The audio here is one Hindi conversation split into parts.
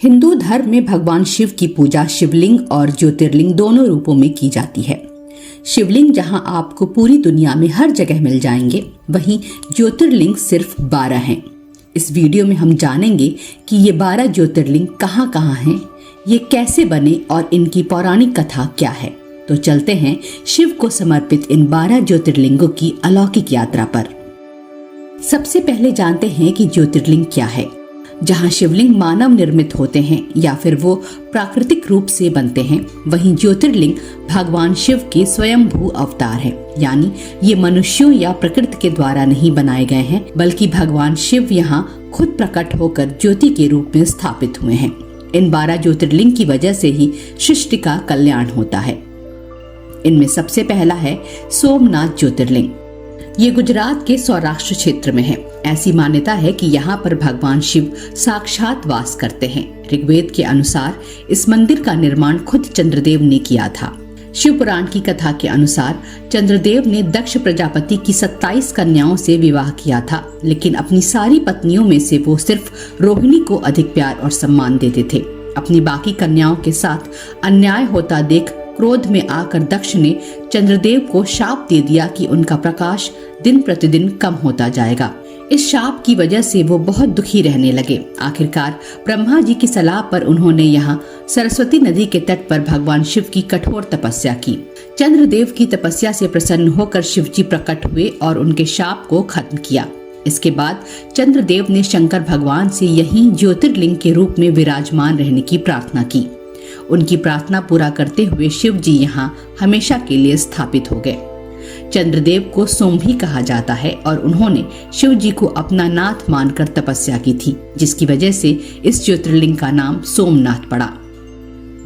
हिंदू धर्म में भगवान शिव की पूजा शिवलिंग और ज्योतिर्लिंग दोनों रूपों में की जाती है। शिवलिंग जहां आपको पूरी दुनिया में हर जगह मिल जाएंगे, वहीं ज्योतिर्लिंग सिर्फ 12 हैं। इस वीडियो में हम जानेंगे कि ये 12 ज्योतिर्लिंग कहाँ कहाँ हैं, ये कैसे बने और इनकी पौराणिक कथा क्या है। तो चलते हैं शिव को समर्पित इन 12 ज्योतिर्लिंगों की अलौकिक यात्रा पर। सबसे पहले जानते हैं कि ज्योतिर्लिंग क्या है। जहाँ शिवलिंग मानव निर्मित होते हैं या फिर वो प्राकृतिक रूप से बनते हैं, वहीं ज्योतिर्लिंग भगवान शिव के स्वयंभू अवतार हैं। यानी ये मनुष्यों या प्रकृति के द्वारा नहीं बनाए गए हैं, बल्कि भगवान शिव यहाँ खुद प्रकट होकर ज्योति के रूप में स्थापित हुए हैं। इन 12 ज्योतिर्लिंग की वजह से ही सृष्टि का कल्याण होता है। इनमें सबसे पहला है सोमनाथ ज्योतिर्लिंग। ये गुजरात के सौराष्ट्र क्षेत्र में है। ऐसी मान्यता है कि यहाँ पर भगवान शिव साक्षात वास करते हैं। ऋग्वेद के अनुसार इस मंदिर का निर्माण खुद चंद्रदेव ने किया था। शिव पुराण की कथा के अनुसार चंद्रदेव ने दक्ष प्रजापति की 27 कन्याओं से विवाह किया था, लेकिन अपनी सारी पत्नियों में से वो सिर्फ रोहिणी को अधिक प्यार और सम्मान देते थे। अपनी बाकी कन्याओं के साथ अन्याय होता देख क्रोध में आकर दक्ष ने चंद्रदेव को शाप दे दिया कि उनका प्रकाश दिन प्रतिदिन कम होता जाएगा। इस शाप की वजह से वो बहुत दुखी रहने लगे। आखिरकार ब्रह्मा जी की सलाह पर उन्होंने यहाँ सरस्वती नदी के तट पर भगवान शिव की कठोर तपस्या की। चंद्रदेव की तपस्या से प्रसन्न होकर शिव जी प्रकट हुए और उनके शाप को खत्म किया। इसके बाद चंद्रदेव ने शंकर भगवान से यहीं ज्योतिर्लिंग के रूप में विराजमान रहने की प्रार्थना की। उनकी प्रार्थना पूरा करते हुए शिव जी यहाँ हमेशा के लिए स्थापित हो गए। चंद्रदेव को सोम भी कहा जाता है और उन्होंने शिव जी को अपना नाथ मानकर तपस्या की थी, जिसकी वजह से इस ज्योतिर्लिंग का नाम सोमनाथ पड़ा।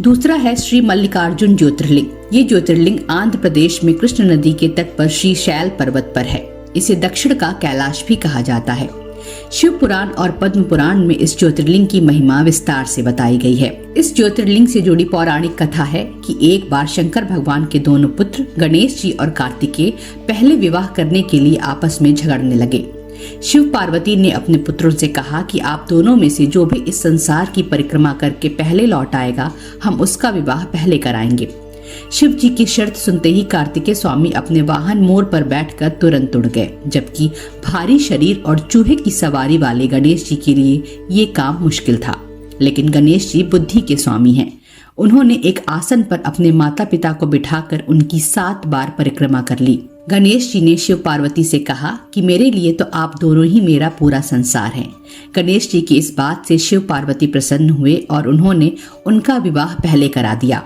दूसरा है श्री मल्लिकार्जुन ज्योतिर्लिंग। ये ज्योतिर्लिंग आंध्र प्रदेश में कृष्ण नदी के तट पर श्री शैल पर्वत पर है। इसे दक्षिण का कैलाश भी कहा जाता है। शिव पुराण और पद्म पुराण में इस ज्योतिर्लिंग की महिमा विस्तार से बताई गई है। इस ज्योतिर्लिंग से जुड़ी पौराणिक कथा है कि एक बार शंकर भगवान के दोनों पुत्र गणेश जी और कार्तिकेय पहले विवाह करने के लिए आपस में झगड़ने लगे। शिव पार्वती ने अपने पुत्रों से कहा कि आप दोनों में से जो भी इस संसार की परिक्रमा करके पहले लौट आएगा, हम उसका विवाह पहले कराएंगे। शिव जी की शर्त सुनते ही कार्तिकेय स्वामी अपने वाहन मोर पर बैठकर तुरंत उड़ गए, जबकि भारी शरीर और चूहे की सवारी वाले गणेश जी के लिए ये काम मुश्किल था। लेकिन गणेश जी बुद्धि के स्वामी हैं। उन्होंने एक आसन पर अपने माता पिता को बिठाकर उनकी 7 बार परिक्रमा कर ली। गणेश जी ने शिव पार्वती से कहा कि मेरे लिए तो आप दोनों ही मेरा पूरा संसार हैं। गणेश जी की इस बात से शिव पार्वती प्रसन्न हुए और उन्होंने उनका विवाह पहले करा दिया।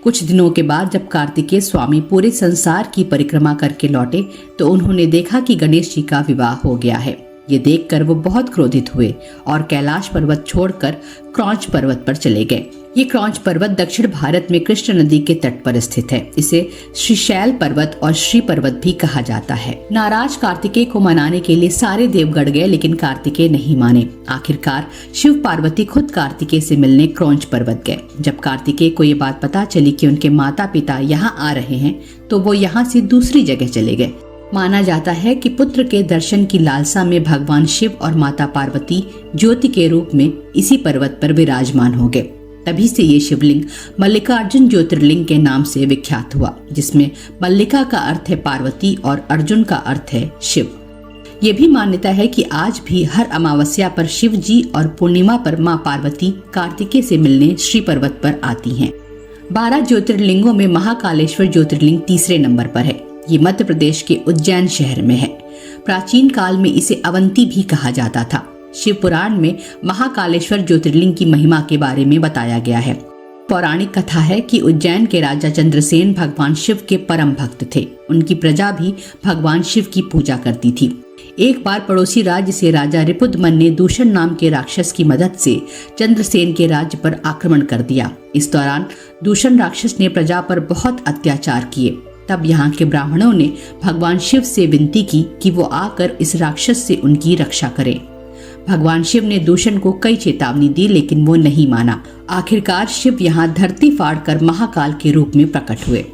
कुछ दिनों के बाद जब कार्तिकेय स्वामी पूरे संसार की परिक्रमा करके लौटे, तो उन्होंने देखा कि गणेश जी का विवाह हो गया है। ये देखकर वो बहुत क्रोधित हुए और कैलाश पर्वत छोड़कर क्रौंच पर्वत पर चले गए। ये क्रौंच पर्वत दक्षिण भारत में कृष्ण नदी के तट पर स्थित है। इसे श्रीशैल पर्वत और श्री पर्वत भी कहा जाता है। नाराज कार्तिकेय को मनाने के लिए सारे देवगढ़ गए, लेकिन कार्तिकेय नहीं माने। आखिरकार शिव पार्वती खुद कार्तिकेय से मिलने क्रौंच पर्वत गए। जब कार्तिकेय को ये बात पता चली कि उनके माता पिता यहाँ आ रहे हैं, तो वो यहाँ से दूसरी जगह चले गए। माना जाता है कि पुत्र के दर्शन की लालसा में भगवान शिव और माता पार्वती ज्योति के रूप में इसी पर्वत पर विराजमान हो गए। तभी से ये शिवलिंग मल्लिकार्जुन ज्योतिर्लिंग के नाम से विख्यात हुआ, जिसमें मल्लिका का अर्थ है पार्वती और अर्जुन का अर्थ है शिव। ये भी मान्यता है कि आज भी हर अमावस्या पर शिव जी और पूर्णिमा पर माँ पार्वती कार्तिकेय से मिलने श्री पर्वत पर आती हैं। 12 ज्योतिर्लिंगों में महाकालेश्वर ज्योतिर्लिंग तीसरे नंबर पर है। ये मध्य प्रदेश के उज्जैन शहर में है। प्राचीन काल में इसे अवंती भी कहा जाता था। शिव पुराण में महाकालेश्वर ज्योतिर्लिंग की महिमा के बारे में बताया गया है। पौराणिक कथा है कि उज्जैन के राजा चंद्रसेन भगवान शिव के परम भक्त थे। उनकी प्रजा भी भगवान शिव की पूजा करती थी। एक बार पड़ोसी राज्य से राजा रिपुदमन ने दूषण नाम के राक्षस की मदद से चंद्रसेन के राज्य पर आक्रमण कर दिया। इस दौरान दूषण राक्षस ने प्रजा पर बहुत अत्याचार किए। तब यहाँ के ब्राह्मणों ने भगवान शिव से विनती की कि वो आकर इस राक्षस से उनकी रक्षा करें। भगवान शिव ने दूषण को कई चेतावनी दी, लेकिन वो नहीं माना। आखिरकार शिव यहाँ धरती फाड़कर महाकाल के रूप में प्रकट हुए।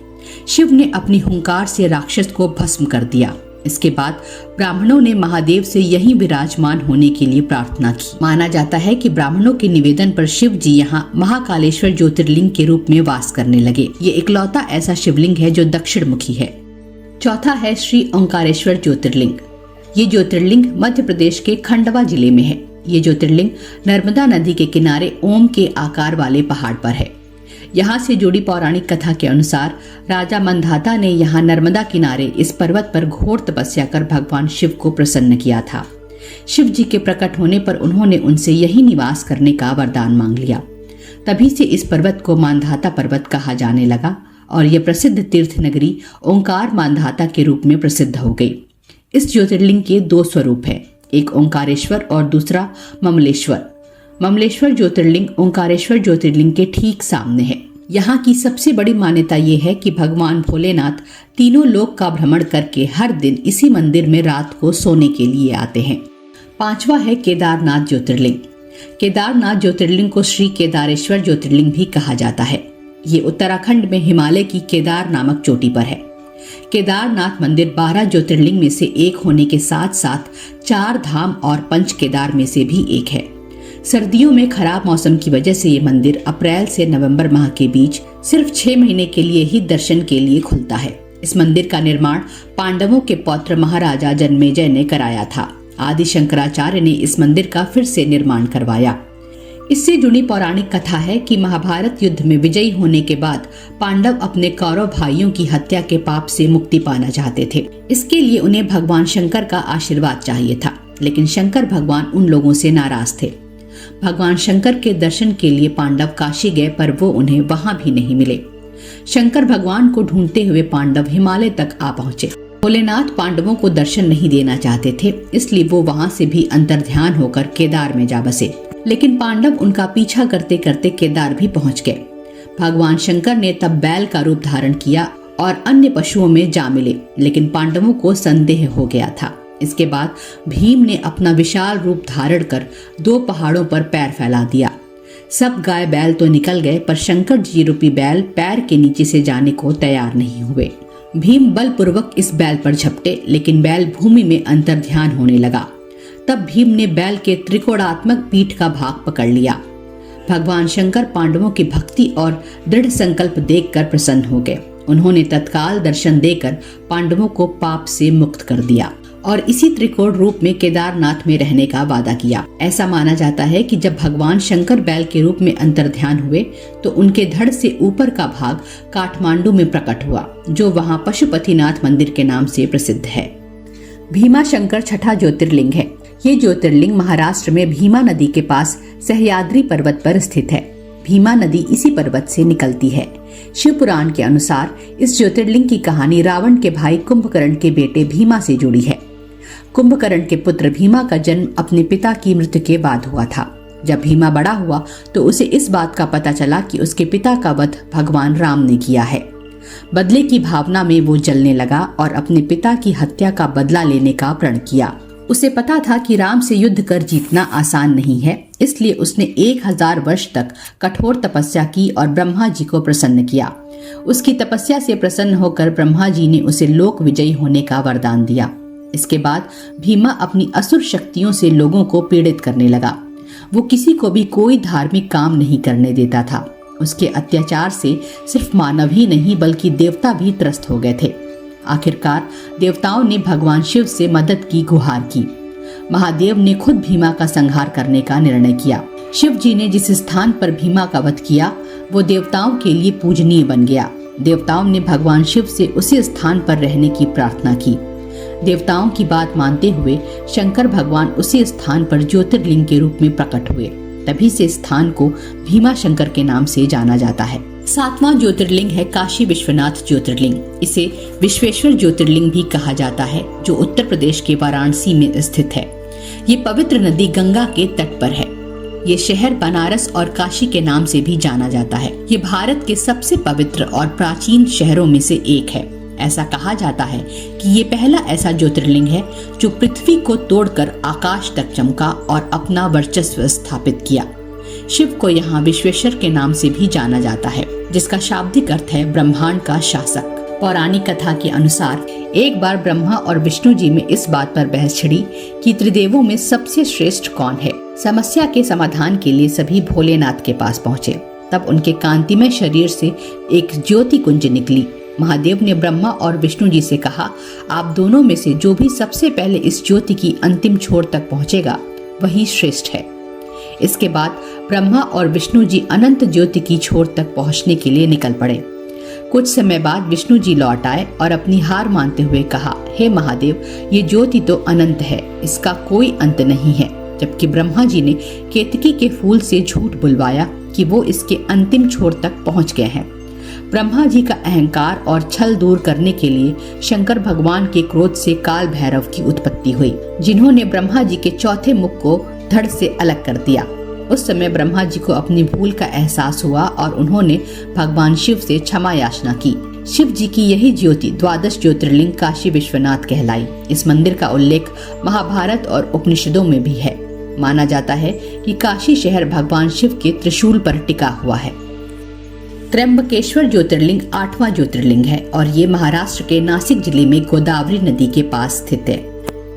शिव ने अपनी हुंकार से राक्षस को भस्म कर दिया। इसके बाद ब्राह्मणों ने महादेव से यहीं विराजमान होने के लिए प्रार्थना की। माना जाता है कि ब्राह्मणों के निवेदन पर शिव जी यहाँ महाकालेश्वर ज्योतिर्लिंग के रूप में वास करने लगे। ये इकलौता ऐसा शिवलिंग है जो दक्षिण मुखी है। चौथा है श्री ओंकारेश्वर ज्योतिर्लिंग। ये ज्योतिर्लिंग मध्य प्रदेश के खंडवा जिले में है। ये ज्योतिर्लिंग नर्मदा नदी के किनारे ओम के आकार वाले पहाड़ पर है। यहाँ से जुड़ी पौराणिक कथा के अनुसार राजा मंधाता ने यहाँ नर्मदा किनारे इस पर्वत पर घोर तपस्या कर भगवान शिव को प्रसन्न किया था। शिव जी के प्रकट होने पर उन्होंने उनसे यही निवास करने का वरदान मांग लिया। तभी से इस पर्वत को मांधाता पर्वत कहा जाने लगा और यह प्रसिद्ध तीर्थ नगरी ओंकार मांधाता के रूप में प्रसिद्ध हो गई। इस ज्योतिर्लिंग के 2 स्वरूप है, एक ओंकारेश्वर और दूसरा ममलेश्वर। ममलेश्वर ज्योतिर्लिंग ओंकारेश्वर ज्योतिर्लिंग के ठीक सामने है। यहाँ की सबसे बड़ी मान्यता ये है कि भगवान भोलेनाथ तीनों लोक का भ्रमण करके हर दिन इसी मंदिर में रात को सोने के लिए आते हैं। 5वां है केदारनाथ ज्योतिर्लिंग। केदारनाथ ज्योतिर्लिंग को श्री केदारेश्वर ज्योतिर्लिंग भी कहा जाता है। ये उत्तराखंड में हिमालय की केदार नामक चोटी पर है। केदारनाथ मंदिर 12 ज्योतिर्लिंग में से एक होने के साथ साथ 4 धाम और 5 केदार में से भी एक है। सर्दियों में खराब मौसम की वजह से ये मंदिर अप्रैल से नवंबर माह के बीच सिर्फ 6 महीने के लिए ही दर्शन के लिए खुलता है। इस मंदिर का निर्माण पांडवों के पौत्र महाराजा जन्मेजय ने कराया था। आदि शंकराचार्य ने इस मंदिर का फिर से निर्माण करवाया। इससे जुड़ी पौराणिक कथा है कि महाभारत युद्ध में विजयी होने के बाद पांडव अपने कौरव भाइयों की हत्या के पाप से मुक्ति पाना चाहते थे। इसके लिए उन्हें भगवान शंकर का आशीर्वाद चाहिए था, लेकिन शंकर भगवान उन लोगों से नाराज थे। भगवान शंकर के दर्शन के लिए पांडव काशी गए, पर वो उन्हें वहां भी नहीं मिले। शंकर भगवान को ढूंढते हुए पांडव हिमालय तक आ पहुंचे। भोलेनाथ पांडवों को दर्शन नहीं देना चाहते थे, इसलिए वो वहां से भी अंतर्ध्यान होकर केदार में जा बसे। लेकिन पांडव उनका पीछा करते करते केदार भी पहुंच गए। भगवान शंकर ने तब बैल का रूप धारण किया और अन्य पशुओं में जा मिले, लेकिन पांडवों को संदेह हो गया था। इसके बाद भीम ने अपना विशाल रूप धारण कर 2 पहाड़ों पर पैर फैला दिया। सब गाय बैल तो निकल गए, पर शंकर जी रूपी बैल पैर के नीचे से जाने को तैयार नहीं हुए। भीम बलपूर्वक इस बैल पर झपटे, लेकिन बैल भूमि में अंतर्ध्यान होने लगा। तब भीम ने बैल के त्रिकोणात्मक पीठ का भाग पकड़ लिया। भगवान शंकर पांडवों की भक्ति और दृढ़ संकल्प देखकर प्रसन्न हो गए। उन्होंने तत्काल दर्शन देकर पांडवों को पाप से मुक्त कर दिया और इसी त्रिकोण रूप में केदारनाथ में रहने का वादा किया। ऐसा माना जाता है कि जब भगवान शंकर बैल के रूप में अंतर्ध्यान हुए तो उनके धड़ से ऊपर का भाग काठमांडू में प्रकट हुआ, जो वहां पशुपतिनाथ मंदिर के नाम से प्रसिद्ध है। भीमा शंकर छठा ज्योतिर्लिंग है। ये ज्योतिर्लिंग महाराष्ट्र में भीमा नदी के पास सह्याद्री पर्वत पर स्थित है। भीमा नदी इसी पर्वत से निकलती है। शिव पुराण के अनुसार इस ज्योतिर्लिंग की कहानी रावण के भाई कुंभकर्ण के बेटे भीमा से जुड़ी है। कुंभकर्ण के पुत्र भीमा का जन्म अपने पिता की मृत्यु के बाद हुआ था। जब भीमा बड़ा हुआ तो उसे इस बात का पता चला कि उसके पिता का वध भगवान राम ने किया है। बदले की भावना में वो जलने लगा और अपने पिता की हत्या का बदला लेने का प्रण किया। उसे पता था कि राम से युद्ध कर जीतना आसान नहीं है, इसलिए उसने 1000 वर्ष तक कठोर तपस्या की और ब्रह्मा जी को प्रसन्न किया। उसकी तपस्या से प्रसन्न होकर ब्रह्मा जी ने उसे लोक विजयी होने का वरदान दिया। इसके बाद भीमा अपनी असुर शक्तियों से लोगों को पीड़ित करने लगा। वो किसी को भी कोई धार्मिक काम नहीं करने देता था। उसके अत्याचार से सिर्फ मानव ही नहीं बल्कि देवता भी त्रस्त हो गए थे। आखिरकार देवताओं ने भगवान शिव से मदद की गुहार की। महादेव ने खुद भीमा का संहार करने का निर्णय किया। शिव जी ने जिस स्थान पर भीमा का वध किया वो देवताओं के लिए पूजनीय बन गया। देवताओं ने भगवान शिव से उसी स्थान पर रहने की प्रार्थना की। देवताओं की बात मानते हुए शंकर भगवान उसी स्थान पर ज्योतिर्लिंग के रूप में प्रकट हुए। तभी से स्थान को भीमा शंकर के नाम से जाना जाता है। 7वां ज्योतिर्लिंग है काशी विश्वनाथ ज्योतिर्लिंग। इसे विश्वेश्वर ज्योतिर्लिंग भी कहा जाता है, जो उत्तर प्रदेश के वाराणसी में स्थित है। ये पवित्र नदी गंगा के तट पर है। ये शहर बनारस और काशी के नाम से भी जाना जाता है। ये भारत के सबसे पवित्र और प्राचीन शहरों में से एक है। ऐसा कहा जाता है कि ये पहला ऐसा ज्योतिर्लिंग है जो पृथ्वी को तोड़कर आकाश तक चमका और अपना वर्चस्व स्थापित किया। शिव को यहाँ विश्वेश्वर के नाम से भी जाना जाता है, जिसका शाब्दिक अर्थ है ब्रह्मांड का शासक। पौराणिक कथा के अनुसार एक बार ब्रह्मा और विष्णु जी में इस बात पर बहस छिड़ी कि त्रिदेवों में सबसे श्रेष्ठ कौन है। समस्या के समाधान के लिए सभी भोलेनाथ के पास पहुँचे। तब उनके कांतिमय शरीर से एक ज्योति कुंज निकली। महादेव ने ब्रह्मा और विष्णु जी से कहा, आप दोनों में से जो भी सबसे पहले इस ज्योति की अंतिम छोर तक पहुंचेगा वही श्रेष्ठ है। इसके बाद ब्रह्मा और विष्णु जी अनंत ज्योति की छोर तक पहुंचने के लिए निकल पड़े। कुछ समय बाद विष्णु जी लौट आए और अपनी हार मानते हुए कहा, हे महादेव, ये ज्योति तो अनंत है, इसका कोई अंत नहीं है। जबकि ब्रह्मा जी ने केतकी के फूल से झूठ बुलवाया कि वो इसके अंतिम छोर तक पहुंच गए हैं। ब्रह्मा जी का अहंकार और छल दूर करने के लिए शंकर भगवान के क्रोध से काल भैरव की उत्पत्ति हुई, जिन्होंने ब्रह्मा जी के चौथे मुख को धड़ से अलग कर दिया। उस समय ब्रह्मा जी को अपनी भूल का एहसास हुआ और उन्होंने भगवान शिव से क्षमा याचना की। शिव जी की यही ज्योति द्वादश ज्योतिर्लिंग काशी विश्वनाथ कहलाई। इस मंदिर का उल्लेख महाभारत और उपनिषदों में भी है। माना जाता है कि काशी शहर भगवान शिव के त्रिशूल पर टिका हुआ है। त्र्यंबकेश्वर ज्योतिर्लिंग 8वां ज्योतिर्लिंग है और ये महाराष्ट्र के नासिक जिले में गोदावरी नदी के पास स्थित है।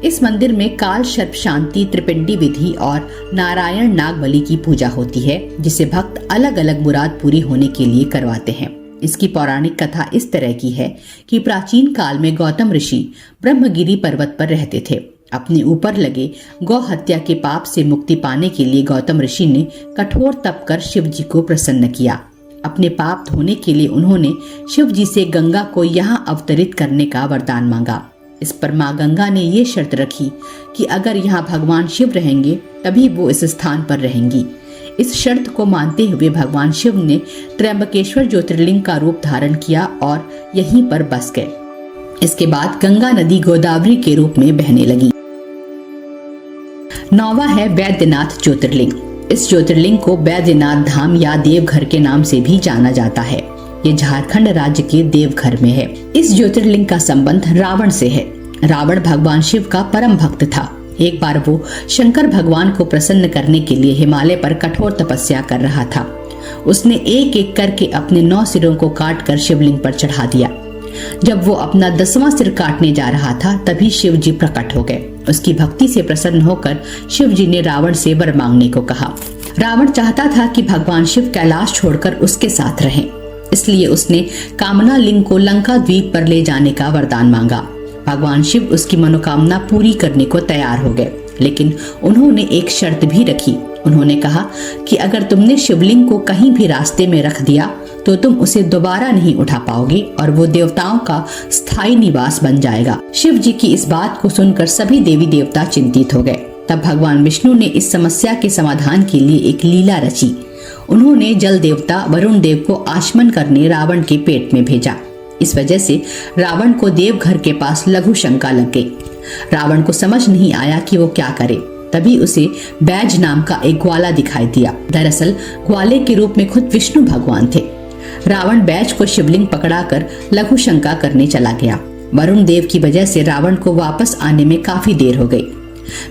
इस मंदिर में काल सर्प शांति, त्रिपिंडी विधि और नारायण नागबली की पूजा होती है, जिसे भक्त अलग अलग मुराद पूरी होने के लिए करवाते हैं। इसकी पौराणिक कथा इस तरह की है कि प्राचीन काल में गौतम ऋषि ब्रह्मगिरी पर्वत पर रहते थे। अपने ऊपर लगे गौ हत्या के पाप से मुक्ति पाने के लिए गौतम ऋषि ने कठोर तप कर शिव जी को प्रसन्न किया। अपने पाप धोने के लिए उन्होंने शिव जी से गंगा को यहाँ अवतरित करने का वरदान मांगा। इस पर माँ गंगा ने ये शर्त रखी कि अगर यहाँ भगवान शिव रहेंगे तभी वो इस स्थान पर रहेंगी। इस शर्त को मानते हुए भगवान शिव ने त्र्यंबकेश्वर ज्योतिर्लिंग का रूप धारण किया और यहीं पर बस गए। इसके बाद गंगा नदी गोदावरी के रूप में बहने लगी। 9वां है वैद्यनाथ ज्योतिर्लिंग। इस ज्योतिर्लिंग को वैद्यनाथ धाम या देवघर के नाम से भी जाना जाता है। ये झारखंड राज्य के देवघर में है। इस ज्योतिर्लिंग का संबंध रावण से है। रावण भगवान शिव का परम भक्त था। एक बार वो शंकर भगवान को प्रसन्न करने के लिए हिमालय पर कठोर तपस्या कर रहा था। उसने एक एक करके अपने 9 सिरों को काट कर शिवलिंग पर चढ़ा दिया। जब वो अपना 10वां सिर काटने जा रहा था तभी शिव जी प्रकट हो गए। उसकी भक्ति से प्रसन्न होकर शिव जी ने रावण से वर मांगने को कहा। रावण चाहता था कि भगवान शिव कैलाश छोड़कर उसके साथ रहें, इसलिए उसने कामना लिंग को लंका द्वीप पर ले जाने का वरदान मांगा। भगवान शिव उसकी मनोकामना पूरी करने को तैयार हो गए, लेकिन उन्होंने एक शर्त भी रखी। उन्होंने कहा कि अगर तुमने शिवलिंग को कहीं भी रास्ते में रख दिया तो तुम उसे दोबारा नहीं उठा पाओगे और वो देवताओं का स्थायी निवास बन जाएगा। शिव जी की इस बात को सुनकर सभी देवी देवता चिंतित हो गए। तब भगवान विष्णु ने इस समस्या के समाधान के लिए एक लीला रची। उन्होंने जल देवता वरुण देव को आचमन करने रावण के पेट में भेजा। इस वजह से रावण को देवघर के पास लघु शंका लग गई। रावण को समझ नहीं आया कि वो क्या करे। तभी उसे बैज नाम का एक ग्वाला दिखाई दिया। दरअसल ग्वाले के रूप में खुद विष्णु भगवान थे। रावण बैज को शिवलिंग पकड़ाकर लघु शंका करने चला गया। वरुण देव की वजह से रावण को वापस आने में काफी देर हो गई।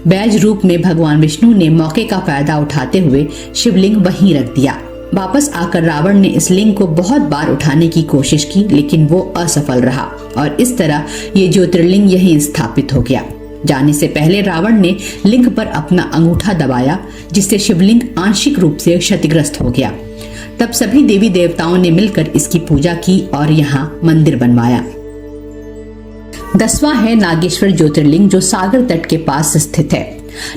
बैज रूप में भगवान विष्णु ने मौके का फायदा उठाते हुए शिवलिंग वहीं रख दिया। वापस आकर रावण ने इस लिंग को बहुत बार उठाने की कोशिश की, लेकिन वो असफल रहा और इस तरह ये ज्योतिर्लिंग यहीं स्थापित हो गया। जाने से पहले रावण ने लिंग पर अपना अंगूठा दबाया, जिससे शिवलिंग आंशिक रूप से क्षतिग्रस्त हो गया। तब सभी देवी देवताओं ने मिलकर इसकी पूजा की और यहाँ मंदिर बनवाया। 10वां है नागेश्वर ज्योतिर्लिंग, जो सागर तट के पास स्थित है।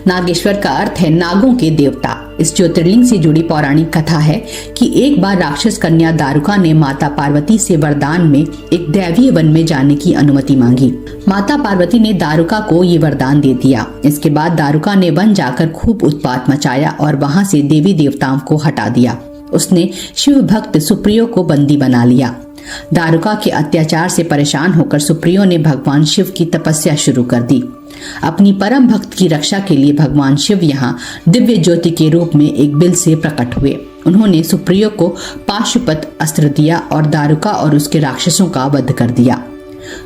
नागेश्वर का अर्थ है नागों के देवता। इस ज्योतिर्लिंग से जुड़ी पौराणिक कथा है कि एक बार राक्षस कन्या दारुका ने माता पार्वती से वरदान में एक दैवीय वन में जाने की अनुमति मांगी। माता पार्वती ने दारुका को ये वरदान दे दिया। इसके बाद दारुका ने वन जाकर खूब उत्पात मचाया और वहां से देवी देवताओं को हटा दिया। उसने शिव भक्त सुप्रियो को बंदी बना लिया। दारुका के अत्याचार से परेशान होकर सुप्रियो ने भगवान शिव की तपस्या शुरू कर दी। अपनी परम भक्त की रक्षा के लिए भगवान शिव यहाँ दिव्य ज्योति के रूप में एक बिल से प्रकट हुए। उन्होंने सुप्रियो को पाशुपत अस्त्र दिया और दारुका और उसके राक्षसों का वध कर दिया।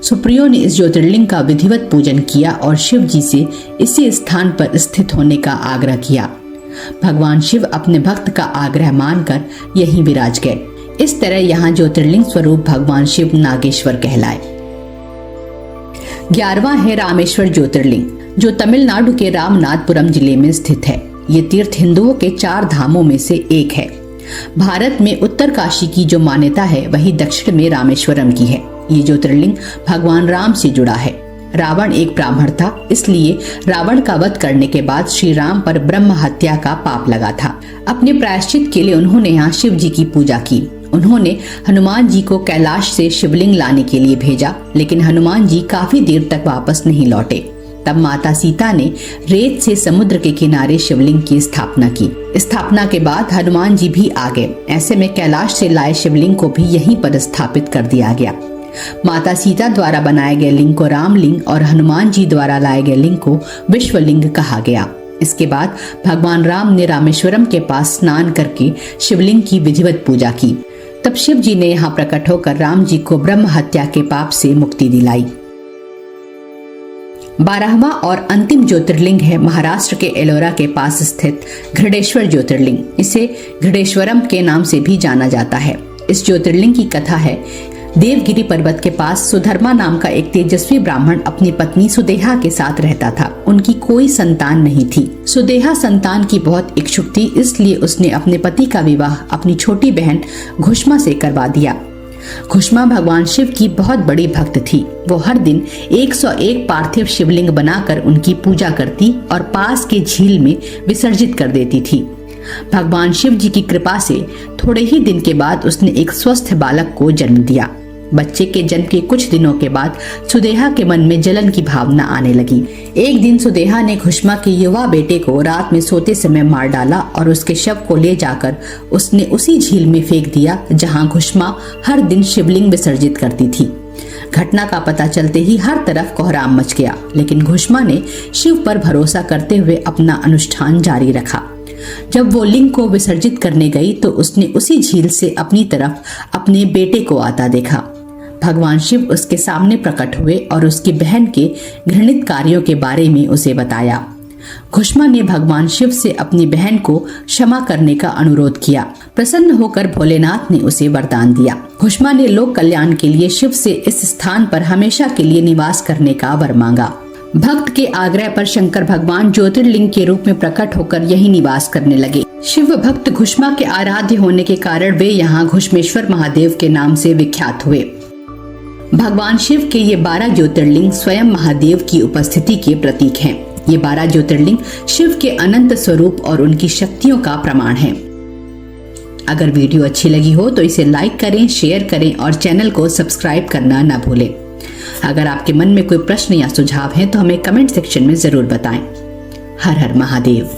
सुप्रियो ने इस ज्योतिर्लिंग का विधिवत पूजन किया और शिव जी से इसी स्थान पर स्थित होने का आग्रह किया। भगवान शिव अपने भक्त का आग्रह मानकर यहीं विराज गए। इस तरह यहाँ ज्योतिर्लिंग स्वरूप भगवान शिव नागेश्वर कहलाए। 11वां है रामेश्वर ज्योतिर्लिंग, जो तमिलनाडु के रामनाथपुरम जिले में स्थित है। ये तीर्थ हिंदुओं के 4 धामों में से एक है। भारत में उत्तरकाशी की जो मान्यता है वही दक्षिण में रामेश्वरम की है। ये ज्योतिर्लिंग भगवान राम से जुड़ा है। रावण एक ब्राह्मण था, इसलिए रावण का वध करने के बाद श्री राम पर ब्रह्म हत्या का पाप लगा था। अपने प्रायश्चित के लिए उन्होंने यहाँ शिव जी की पूजा की। उन्होंने हनुमान जी को कैलाश से शिवलिंग लाने के लिए भेजा, लेकिन हनुमान जी काफी देर तक वापस नहीं लौटे। तब माता सीता ने रेत से समुद्र के किनारे शिवलिंग की स्थापना की। स्थापना के बाद हनुमान जी भी आ गए। ऐसे में कैलाश से लाए शिवलिंग को भी यहीं पर स्थापित कर दिया गया। माता सीता द्वारा बनाए गए लिंग को रामलिंग और हनुमान जी द्वारा लाए गए लिंग को विश्वलिंग कहा गया। इसके बाद भगवान राम ने रामेश्वरम के पास स्नान करके शिवलिंग की विधिवत पूजा की। तब शिव जी ने यहाँ प्रकट होकर राम जी को ब्रह्म हत्या के पाप से मुक्ति दिलाई। 12वां और अंतिम ज्योतिर्लिंग है महाराष्ट्र के एलोरा के पास स्थित घृडेश्वर ज्योतिर्लिंग। इसे घृडेश्वरम के नाम से भी जाना जाता है। इस ज्योतिर्लिंग की कथा है, देवगिरी पर्वत के पास सुधर्मा नाम का एक तेजस्वी ब्राह्मण अपनी पत्नी सुदेहा के साथ रहता था। उनकी कोई संतान नहीं थी। सुदेहा संतान की बहुत इच्छुक थी, इसलिए उसने अपने पति का विवाह अपनी छोटी बहन घुष्मा से करवा दिया। घुष्मा भगवान शिव की बहुत बड़ी भक्त थी। वो हर दिन 101 पार्थिव शिवलिंग बनाकर उनकी पूजा करती और पास के झील में विसर्जित कर देती थी। भगवान शिव जी की कृपा से थोड़े ही दिन के बाद उसने एक स्वस्थ बालक को जन्म दिया। बच्चे के जन्म के कुछ दिनों के बाद सुदेहा के मन में जलन की भावना आने लगी। एक दिन सुदेहा ने घुष्मा के युवा बेटे को रात में सोते समय मार डाला और उसके शव को ले जाकर उसने उसी झील में फेंक दिया जहां घुष्मा हर दिन शिवलिंग विसर्जित करती थी। घटना का पता चलते ही हर तरफ कोहराम मच गया, लेकिन घुष्मा ने शिव पर भरोसा करते हुए अपना अनुष्ठान जारी रखा। जब वो लिंग को विसर्जित करने गई तो उसने उसी झील से अपनी तरफ अपने बेटे को आता देखा। भगवान शिव उसके सामने प्रकट हुए और उसकी बहन के घृणित कार्यों के बारे में उसे बताया। घुष्मा ने भगवान शिव से अपनी बहन को क्षमा करने का अनुरोध किया। प्रसन्न होकर भोलेनाथ ने उसे वरदान दिया। घुष्मा ने लोक कल्याण के लिए शिव से इस स्थान पर हमेशा के लिए निवास करने का वर मांगा। भक्त के आग्रह पर शंकर भगवान ज्योतिर्लिंग के रूप में प्रकट होकर यही निवास करने लगे। शिव भक्त घुष्मा के आराध्य होने के कारण वे यहाँ घुष्मेश्वर महादेव के नाम से विख्यात हुए। भगवान शिव के ये 12 ज्योतिर्लिंग स्वयं महादेव की उपस्थिति के प्रतीक हैं। ये 12 ज्योतिर्लिंग शिव के अनंत स्वरूप और उनकी शक्तियों का प्रमाण है। अगर वीडियो अच्छी लगी हो तो इसे लाइक करें, शेयर करें और चैनल को सब्सक्राइब करना न भूलें। अगर आपके मन में कोई प्रश्न या सुझाव है तो हमें कमेंट सेक्शन में जरूर बताएं। हर हर महादेव।